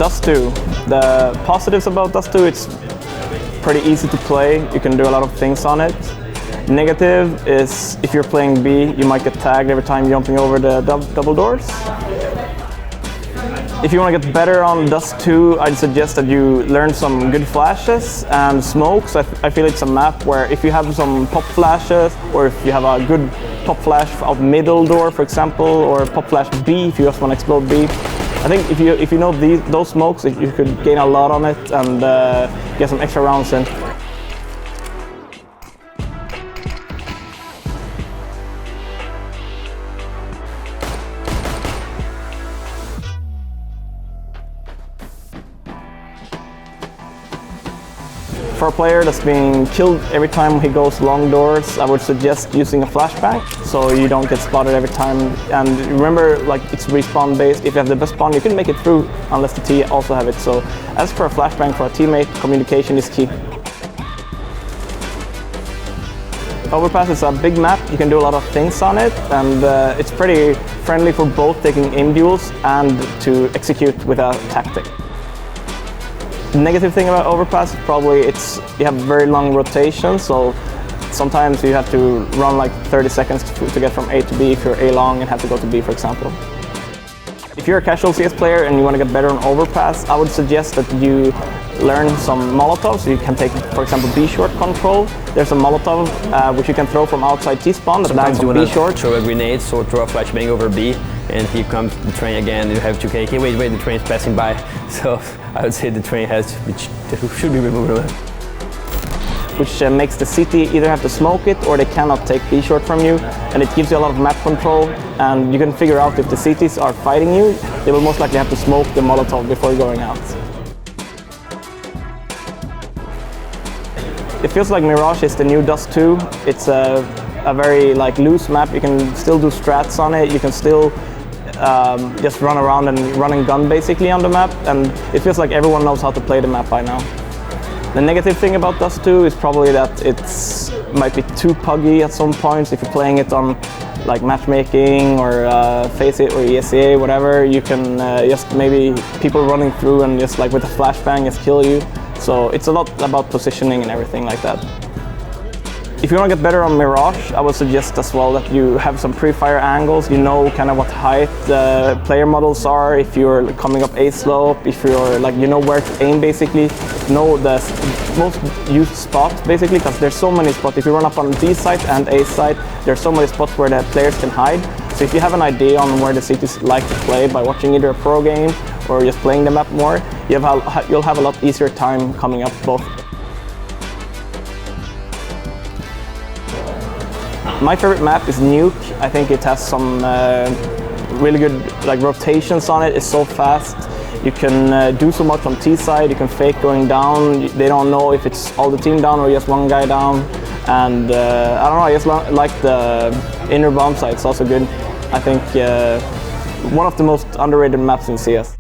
Dust 2. The positives about Dust 2, it's pretty easy to play. You can do a lot of things on it. Negative is if you're playing B, you might get tagged every time jumping over the double doors. If you want to get better on Dust 2, I'd suggest that you learn some good flashes and smokes. I feel it's a map where if you have some pop flashes, or if you have a good pop flash out middle door, for example, or pop flash B if you just want to explode B. I think if you know those smokes, you could gain a lot on it and get some extra rounds in. For a player that's being killed every time he goes long doors, I would suggest using a flashbang so you don't get spotted every time. And remember, like, it's respawn based. If you have the best spawn, you can make it through unless the T also have it. So as for a flashbang for a teammate, communication is key. Overpass is a big map. You can do a lot of things on it, and it's pretty friendly for both taking aim duels and to execute with a tactic. The negative thing about Overpass is probably you have very long rotation, so sometimes you have to run like 30 seconds to get from A to B if you're A long and have to go to B, for example. If you're a casual CS player and you want to get better on Overpass, I would suggest that you learn some Molotovs. You can take, for example, B short control. There's a Molotov which you can throw from outside T-spawn that lands on B short. Throw a grenade, so throw a flashbang over B, and here comes the train again. You have to okay, wait, the train's passing by. So I would say the train should be removed. Which makes the city either have to smoke it or they cannot take B short from you, and it gives you a lot of map control, and you can figure out if the cities are fighting you. They will most likely have to smoke the Molotov before going out. It feels like Mirage is the new Dust 2. It's a very loose map. You can still do strats on it. You can still just run around and run and gun basically on the map, and it feels like everyone knows how to play the map by now. The negative thing about Dust 2 is probably that it might be too puggy at some points. If you're playing it on like matchmaking or Faceit or ESEA, whatever, you can just maybe people running through and just like with a flashbang just kill you. So it's a lot about positioning and everything like that. If you want to get better on Mirage, I would suggest as well that you have some pre-fire angles. You know kind of what height the player models are, if you're coming up A slope, if you're you know where to aim basically, know the most used spots basically, because there's so many spots. If you run up on B site and A site, there's so many spots where the players can hide. So if you have an idea on where the cities like to play by watching either a pro game or just playing the map more, you'll have a lot easier time coming up both. My favorite map is Nuke. I think it has some really good rotations on it. It's so fast. You can do so much on T side. You can fake going down. They don't know if it's all the team down or just one guy down. And I don't know, I just like the inner bomb site. It's also good. I think one of the most underrated maps in CS.